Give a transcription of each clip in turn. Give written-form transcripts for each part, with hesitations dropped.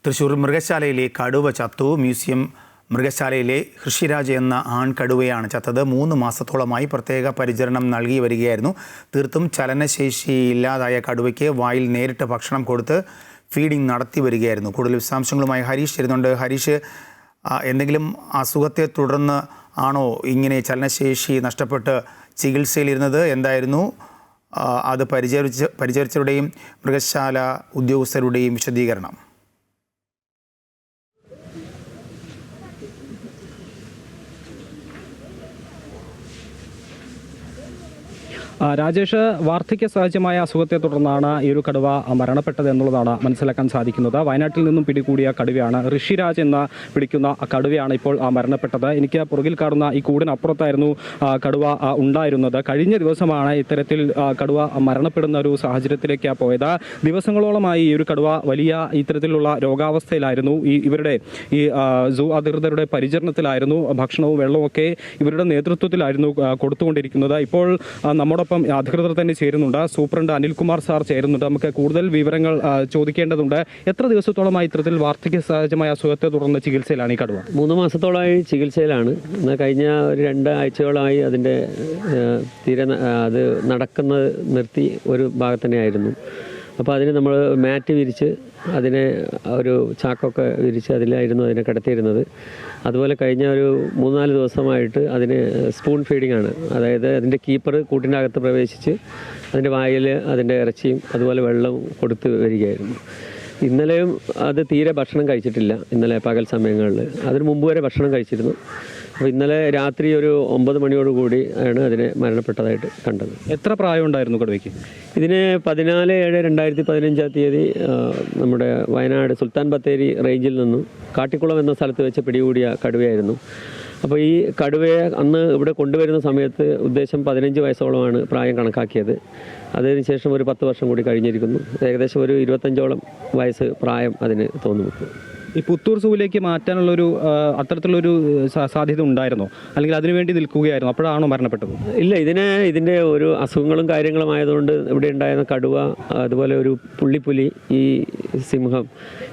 തൃശ്ശൂർ മൃഗശാലയിലെ കടുവ ചത്തു. മ്യൂസിയം മൃഗശാലയിലെ ഋഷിരാജ് എന്ന ആൺകടുവയാണ് ചത്തത്. 3 മാസത്തോളമായി പ്രത്യേക പരിചരണം നൽകി വരികയായിരുന്നു. തീർത്തും ചലനശേഷി ഇല്ലാതായ കടുവയ്ക്ക് വായിൽ നേരിട്ട് ഭക്ഷണം കൊടുത്ത് ഫീഡിംഗ് നടത്തി വരികയായിരുന്നു. കൂടുതൽ വിശദാംശങ്ങളുമായി ഹരീഷ് ചേരുന്നുണ്ട്. ഹരീഷ്, എന്തെങ്കിലും അസുഖത്തെ തുടർന്ന് ആണോ ഇങ്ങനെ ചലനശേഷി നഷ്ടപ്പെട്ട് ചികിത്സയിലിരുന്നത്? എന്തായിരുന്നു അത് പരിചരിച്ചവരുടെയും മൃഗശാല ഉദ്യോഗസ്ഥരുടെയും വിശദീകരണം? രാജേഷ്, വാർദ്ധക്യ സഹജമായ അസുഖത്തെ തുടർന്നാണ് ഈ ഒരു കടുവ മരണപ്പെട്ടത് എന്നുള്ളതാണ് മനസ്സിലാക്കാൻ സാധിക്കുന്നത്. വയനാട്ടിൽ നിന്നും പിടികൂടിയ കടുവയാണ്. ഋഷിരാജ് എന്ന പിടിക്കുന്ന കടുവയാണ് ഇപ്പോൾ മരണപ്പെട്ടത്. എനിക്ക് പുറകിൽ കാണുന്ന ഈ കൂടിനപ്പുറത്തായിരുന്നു കടുവ ഉണ്ടായിരുന്നത്. കഴിഞ്ഞ ദിവസമാണ് ഇത്തരത്തിൽ കടുവ മരണപ്പെടുന്ന ഒരു സാഹചര്യത്തിലേക്ക് പോയത്. ദിവസങ്ങളോളമായി ഈ ഒരു കടുവ വലിയ ഇത്തരത്തിലുള്ള രോഗാവസ്ഥയിലായിരുന്നു. ഇവരുടെ സൂ അധികൃതരുടെ പരിചരണത്തിലായിരുന്നു. ഭക്ഷണവും വെള്ളവും ഒക്കെ ഇവരുടെ നേതൃത്വത്തിലായിരുന്നു കൊടുത്തുകൊണ്ടിരിക്കുന്നത്. ഇപ്പോൾ നമ്മോടൊപ്പം അധികൃതർ തന്നെ ചേരുന്നുണ്ട്. സൂപ്രണ്ട് അനിൽകുമാർ സാർ ചേരുന്നുണ്ട്. നമുക്ക് കൂടുതൽ വിവരങ്ങൾ ചോദിക്കേണ്ടതുണ്ട്. എത്ര ദിവസത്തോളമായി ഇത്തരത്തിൽ വാർദ്ധക്യ സഹജമായ അസുഖത്തെ തുടർന്ന് ചികിത്സയിലാണ് ഈ കടുവ? 3 മാസത്തോളമായി ചികിത്സയിലാണ്. എന്നാൽ കഴിഞ്ഞ ഒരു 2 ആഴ്ചകളായി അതിൻ്റെ അത് നടക്കുന്നത് നിർത്തി ഒരു ഭാഗത്ത് തന്നെയായിരുന്നു. അപ്പോൾ അതിന് നമ്മൾ മാറ്റ് വിരിച്ച് അതിനെ ഒരു ചാക്കൊക്കെ വിരിച്ച് അതിലായിരുന്നു അതിനെ കിടത്തിയിരുന്നത്. അതുപോലെ കഴിഞ്ഞ ഒരു 3-4 ദിവസമായിട്ട് അതിന് സ്പൂൺ ഫീഡിംഗ് ആണ്. അതായത് അതിൻ്റെ കീപ്പർ കൂട്ടിൻ്റെ അകത്ത് പ്രവേശിച്ച് അതിൻ്റെ വായിൽ അതിൻ്റെ ഇറച്ചിയും അതുപോലെ വെള്ളവും കൊടുത്ത് വരികയായിരുന്നു. ഇന്നലെയും അത് തീരെ ഭക്ഷണം കഴിച്ചിട്ടില്ല. ഇന്നലെ പകൽ സമയങ്ങളിൽ അതിന് മുമ്പ് വരെ ഭക്ഷണം കഴിച്ചിരുന്നു. അപ്പോൾ ഇന്നലെ രാത്രി ഒരു 9 മണിയോടുകൂടി ആണ് അതിനെ മരണപ്പെട്ടതായിട്ട് കണ്ടത്. എത്ര പ്രായം ഉണ്ടായിരുന്നു കടുവയ്ക്ക്? ഇതിന് 14/7/2015 നമ്മുടെ വയനാട് സുൽത്താൻ ബത്തേരി റേഞ്ചിൽ നിന്നും കാട്ടിക്കുളം എന്ന സ്ഥലത്ത് വെച്ച് പിടികൂടിയ കടുവയായിരുന്നു. അപ്പോൾ ഈ കടുവയെ അന്ന് ഇവിടെ കൊണ്ടുവരുന്ന സമയത്ത് ഉദ്ദേശം 15 വയസ്സോളമാണ് പ്രായം കണക്കാക്കിയത്. അതിനുശേഷം ഒരു 10 വർഷം കൂടി കഴിഞ്ഞിരിക്കുന്നു. ഏകദേശം ഒരു 25ഓളം വയസ്സ് പ്രായം അതിന് തോന്നുന്നു. ഈ പുത്തൂർ സൂവിലേക്ക് മാറ്റാനുള്ളൊരു അത്തരത്തിലുള്ളൊരു സാധ്യത ഉണ്ടായിരുന്നോ, അല്ലെങ്കിൽ അതിനുവേണ്ടി നിൽക്കുകയായിരുന്നു? അപ്പോഴാണോ മരണപ്പെട്ടത്? ഇല്ല, ഇതിൻ്റെ ഒരു അസുഖങ്ങളും കാര്യങ്ങളും ആയതുകൊണ്ട് ഇവിടെ ഉണ്ടായിരുന്ന കടുവ, അതുപോലെ ഒരു പുള്ളിപ്പുലി, ഈ സിംഹം,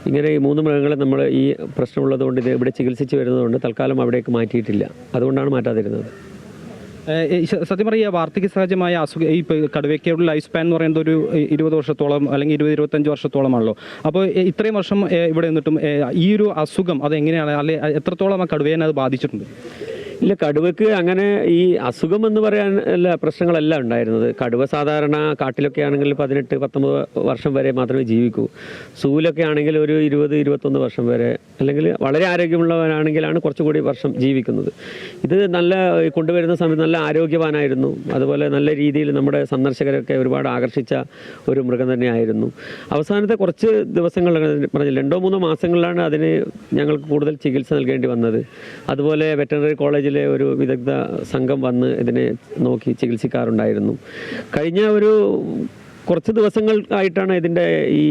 ഇങ്ങനെ ഈ 3 മൃഗങ്ങളെ നമ്മൾ ഈ പ്രശ്നമുള്ളതുകൊണ്ട് ഇത് ഇവിടെ ചികിത്സിച്ച് വരുന്നതുകൊണ്ട് തൽക്കാലം അവിടേക്ക് മാറ്റിയിട്ടില്ല. അതുകൊണ്ടാണ് മാറ്റാതിരുന്നത്. സത്യം പറയുക, വാർദ്ധക്യ സഹജമായ അസുഖം ഈ കടുവയ്ക്കുള്ള ലൈഫ് സ്പാൻ എന്ന് പറയുന്നത് ഒരു 20 വർഷത്തോളം അല്ലെങ്കിൽ 20-25 വർഷത്തോളമാണല്ലോ. അപ്പോൾ ഇത്രയും വർഷം ഇവിടെ നിന്നിട്ടും ഈ ഒരു അസുഖം അതെങ്ങനെയാണ്, അല്ലെങ്കിൽ എത്രത്തോളം ആ കടുവയെ അത് ബാധിച്ചിട്ടുണ്ട്? ഇല്ല, കടുവയ്ക്ക് അങ്ങനെ ഈ അസുഖം എന്ന് പറയാൻ പ്രശ്നങ്ങളല്ല ഉണ്ടായിരുന്നത്. കടുവ സാധാരണ കാട്ടിലൊക്കെ ആണെങ്കിൽ 18-19 വർഷം വരെ മാത്രമേ ജീവിക്കൂ. സൂവിലൊക്കെ ആണെങ്കിൽ ഒരു 20-21 വർഷം വരെ, അല്ലെങ്കിൽ വളരെ ആരോഗ്യമുള്ളവനാണെങ്കിലാണ് കുറച്ചുകൂടി വർഷം ജീവിക്കുന്നത്. ഇത് നല്ല കൊണ്ടുവരുന്ന സമയത്ത് നല്ല ആരോഗ്യവാനായിരുന്നു. അതുപോലെ നല്ല രീതിയിൽ നമ്മുടെ സന്ദർശകരൊക്കെ ഒരുപാട് ആകർഷിച്ച ഒരു മൃഗം തന്നെയായിരുന്നു. അവസാനത്തെ കുറച്ച് ദിവസങ്ങൾ പറഞ്ഞില്ല, 2-3 മാസങ്ങളിലാണ് അതിന് ഞങ്ങൾക്ക് കൂടുതൽ ചികിത്സ നൽകേണ്ടി വന്നത്. അതുപോലെ വെറ്ററിനറി കോളേജിൽ ഒരു വിദഗ്ധ സംഘം വന്ന് ഇതിനെ നോക്കി ചികിത്സിക്കാറുണ്ടായിരുന്നു. കഴിഞ്ഞ ഒരു കുറച്ച് ദിവസങ്ങളായിട്ടാണ് ഇതിൻ്റെ ഈ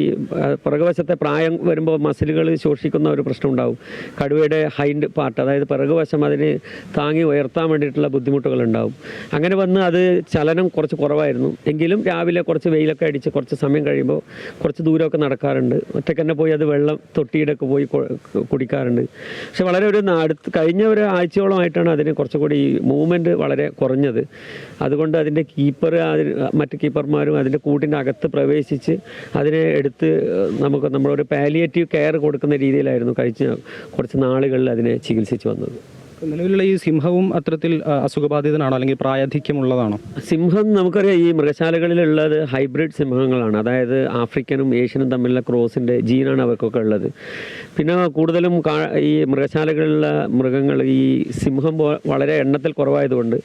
പിറകുവശത്തെ പ്രായം വരുമ്പോൾ മസിലുകൾ ശോഷിക്കുന്ന ഒരു പ്രശ്നം ഉണ്ടാവും. കടുവയുടെ ഹൈൻഡ് പാർട്ട്, അതായത് പിറകുവശം അതിന് താങ്ങി ഉയർത്താൻ വേണ്ടിയിട്ടുള്ള ബുദ്ധിമുട്ടുകൾ ഉണ്ടാവും. അങ്ങനെ വന്ന് അത് ചലനം കുറച്ച് കുറവായിരുന്നു. എങ്കിലും രാവിലെ കുറച്ച് വെയിലൊക്കെ അടിച്ച് കുറച്ച് സമയം കഴിയുമ്പോൾ കുറച്ച് ദൂരമൊക്കെ നടക്കാറുണ്ട്. ഒറ്റയ്ക്ക് തന്നെ പോയി അത് വെള്ളം തൊട്ടിയിടൊക്കെ പോയി കുടിക്കാറുണ്ട്. പക്ഷെ വളരെ കഴിഞ്ഞ ഒരു ആഴ്ചയോളമായിട്ടാണ് അതിന് കുറച്ചുകൂടി മൂവ്മെൻറ്റ് വളരെ കുറഞ്ഞത്. അതുകൊണ്ട് അതിൻ്റെ കീപ്പർ, മറ്റ് കീപ്പർമാരും അതിൻ്റെ കൂട്ടിൻ്റെ അകത്ത് പ്രവേശിച്ച് അതിനെ എടുത്ത് നമ്മളൊരു പാലിയേറ്റീവ് കെയർ കൊടുക്കുന്ന രീതിയിലായിരുന്നു കഴിഞ്ഞ കുറച്ച് നാളുകളിൽ അതിനെ ചികിത്സിച്ച് വന്നത്. നിലവിലുള്ള ഈ സിംഹവും അത്തരത്തിൽ അസുഖബാധിതനാണോ, അല്ലെങ്കിൽ പ്രായാധിക്യമുള്ളതാണോ? സിംഹം നമുക്കറിയാം, ഈ മൃഗശാലകളിലുള്ളത് ഹൈബ്രിഡ് സിംഹങ്ങളാണ്. അതായത് ആഫ്രിക്കനും ഏഷ്യനും തമ്മിലുള്ള ക്രോസിൻ്റെ ജീനാണ് അവർക്കൊക്കെ ഉള്ളത്. പിന്നെ കൂടുതലും ഈ മൃഗശാലകളിലുള്ള മൃഗങ്ങൾ, ഈ സിംഹം വളരെ എണ്ണത്തിൽ കുറവായതുകൊണ്ട്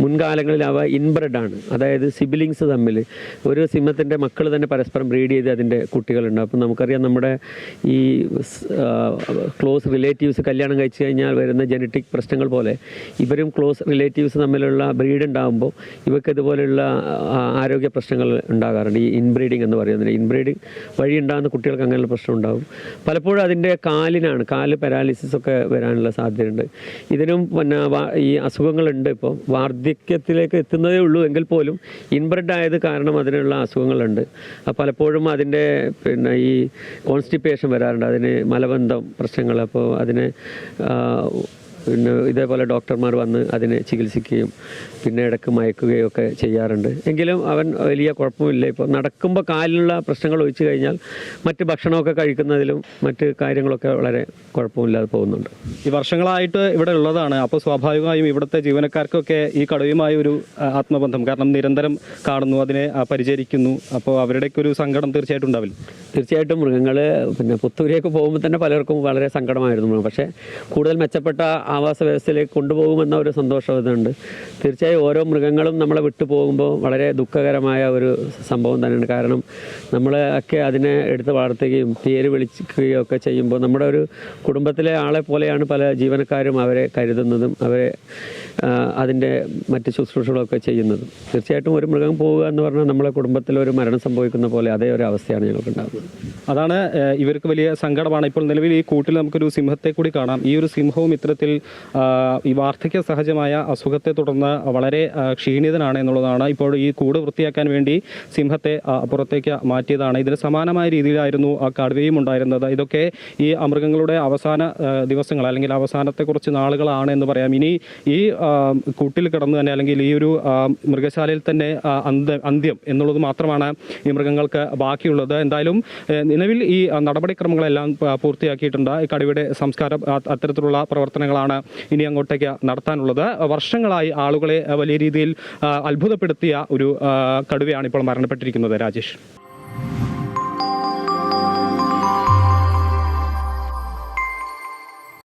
മുൻകാലങ്ങളിൽ അവ ഇൻബ്രെഡാണ്. അതായത് സിബിലിങ്സ് തമ്മിൽ ഒരു സിംഹത്തിൻ്റെ മക്കൾ തന്നെ പരസ്പരം ബ്രീഡ് ചെയ്ത് അതിൻ്റെ കുട്ടികളുണ്ട്. അപ്പം നമുക്കറിയാം, നമ്മുടെ ഈ ക്ലോസ് റിലേറ്റീവ്സ് കല്യാണം കഴിച്ച് കഴിഞ്ഞാൽ വരുന്ന ജനറ്റിക് പ്രശ്നങ്ങൾ പോലെ ഇവരും ക്ലോസ് റിലേറ്റീവ്സ് തമ്മിലുള്ള ബ്രീഡ് ഉണ്ടാകുമ്പോൾ ഇവർക്ക് ഇതുപോലെയുള്ള ആരോഗ്യ പ്രശ്നങ്ങൾ ഉണ്ടാകാറുണ്ട്. ഈ ഇൻബ്രീഡിംഗ് എന്ന് പറയുന്നത്, ഇൻബ്രീഡിംഗ് വഴി ഉണ്ടാകുന്ന കുട്ടികൾക്ക് അങ്ങനെയുള്ള പ്രശ്നം ഉണ്ടാകും. പലപ്പോഴും അതിൻ്റെ കാല് പാരാലിസിസ് ഒക്കെ വരാനുള്ള സാധ്യതയുണ്ട്. ഇതിനും പിന്നെ ഈ അസുഖങ്ങളുണ്ട്. ഇപ്പോൾ വാർദ്ധക്യത്തിലേക്ക് എത്തുന്നതേ ഉള്ളൂ എങ്കിൽ പോലും ഇൻബ്രെഡ് ആയത് കാരണം അതിനുള്ള അസുഖങ്ങളുണ്ട്. പലപ്പോഴും അതിൻ്റെ പിന്നെ ഈ കോൺസ്റ്റിപ്പേഷൻ വരാറുണ്ട്, അതിന് മലബന്ധം പ്രശ്നങ്ങൾ. അപ്പോൾ അതിന് പിന്നെ ഇതേപോലെ ഡോക്ടർമാർ വന്ന് അതിനെ ചികിത്സിക്കുകയും പിന്നെ ഇടയ്ക്ക് മയക്കുകയും ഒക്കെ ചെയ്യാറുണ്ട്. എങ്കിലും അവൻ വലിയ കുഴപ്പമില്ല. ഇപ്പോൾ നടക്കുമ്പോൾ കാലിലുള്ള പ്രശ്നങ്ങൾ ഒഴിച്ചു കഴിഞ്ഞാൽ മറ്റ് ഭക്ഷണമൊക്കെ കഴിക്കുന്നതിലും മറ്റ് കാര്യങ്ങളൊക്കെ വളരെ കുഴപ്പമില്ലാതെ പോകുന്നുണ്ട്. ഈ വർഷങ്ങളായിട്ട് ഇവിടെ ഉള്ളതാണ്. അപ്പോൾ സ്വാഭാവികമായും ഇവിടുത്തെ ജീവനക്കാർക്കൊക്കെ ഈ കടുവയുമായി ഒരു ആത്മബന്ധം, കാരണം നിരന്തരം കാണുന്നു, അതിനെ പരിചരിക്കുന്നു. അപ്പോൾ അവരുടെയൊക്കെ ഒരു സങ്കടം തീർച്ചയായിട്ടും ഉണ്ടാവില്ല. തീർച്ചയായിട്ടും മൃഗങ്ങൾ പിന്നെ പുത്തൂരേക്ക് പോകുമ്പോൾ തന്നെ പലർക്കും വളരെ സങ്കടമായിരുന്നു. പക്ഷേ കൂടുതൽ മെച്ചപ്പെട്ട ആവാസ വ്യവസ്ഥയിലേക്ക് കൊണ്ടുപോകുമെന്ന ഒരു സന്തോഷം ഇതുണ്ട്. തീർച്ചയായും ഓരോ മൃഗങ്ങളും നമ്മളെ വിട്ടു പോകുമ്പോൾ വളരെ ദുഃഖകരമായ ഒരു സംഭവം തന്നെയാണ്. കാരണം നമ്മളൊക്കെ അതിനെ എടുത്ത് വളർത്തുകയും പേര് വിളിക്കുകയും ഒക്കെ ചെയ്യുമ്പോൾ നമ്മുടെ ഒരു കുടുംബത്തിലെ ആളെ പോലെയാണ് പല ജീവനക്കാരും അവരെ കരുതുന്നതും അവരെ അതിൻ്റെ മറ്റ് ശുശ്രൂഷകളൊക്കെ ചെയ്യുന്നതും. തീർച്ചയായിട്ടും ഒരു മൃഗം പോവുക എന്ന് പറഞ്ഞാൽ നമ്മളെ കുടുംബത്തിൽ ഒരു മരണം സംഭവിക്കുന്ന പോലെ അതേ ഒരു അവസ്ഥയാണ് ഞങ്ങൾക്ക് ഉണ്ടാകുന്നത്. അതാണ് ഇവർക്ക് വലിയ സങ്കടമാണ്. ഇപ്പോൾ നിലവിൽ ഈ കൂട്ടിൽ നമുക്കൊരു സിംഹത്തെ കൂടി കാണാം. ഈ ഒരു സിംഹവും ഇത്തരത്തിൽ ഈ വാർദ്ധക്യ സഹജമായ അസുഖത്തെ തുടർന്ന് വളരെ ക്ഷീണിതനാണ് എന്നുള്ളതാണ്. ഇപ്പോൾ ഈ കൂട് വൃത്തിയാക്കാൻ വേണ്ടി സിംഹത്തെ പുറത്തേക്ക് മാറ്റിയതാണ്. ഇതിന് സമാനമായ രീതിയിലായിരുന്നു കടുവയും ഉണ്ടായിരുന്നത്. ഇതൊക്കെ ഈ മൃഗങ്ങളുടെ അവസാന ദിവസങ്ങൾ അല്ലെങ്കിൽ അവസാനത്തെ കുറച്ച് നാളുകളാണ് എന്ന് പറയാം. ഇനി ഈ കൂട്ടിൽ കിടന്ന് തന്നെ അല്ലെങ്കിൽ ഈ ഒരു മൃഗശാലയിൽ തന്നെ അന്ത്യം എന്നുള്ളത് മാത്രമാണ് ഈ മൃഗങ്ങൾക്ക് ബാക്കിയുള്ളത്. എന്തായാലും നിലവിൽ ഈ നടപടിക്രമങ്ങളെല്ലാം പൂർത്തിയാക്കിയിട്ടുണ്ട്. ഈ കടുവയുടെ സംസ്കാരം അത്തരത്തിലുള്ള പ്രവർത്തനങ്ങളാണ് ഇനി അങ്ങോട്ടേക്ക് നടത്താനുള്ളത്. വർഷങ്ങളായി ആളുകളെ വലിയ രീതിയിൽ അത്ഭുതപ്പെടുത്തിയ ഒരു കടുവയാണ് ഇപ്പോൾ മരണപ്പെട്ടിരിക്കുന്നത്. രാജേഷ്.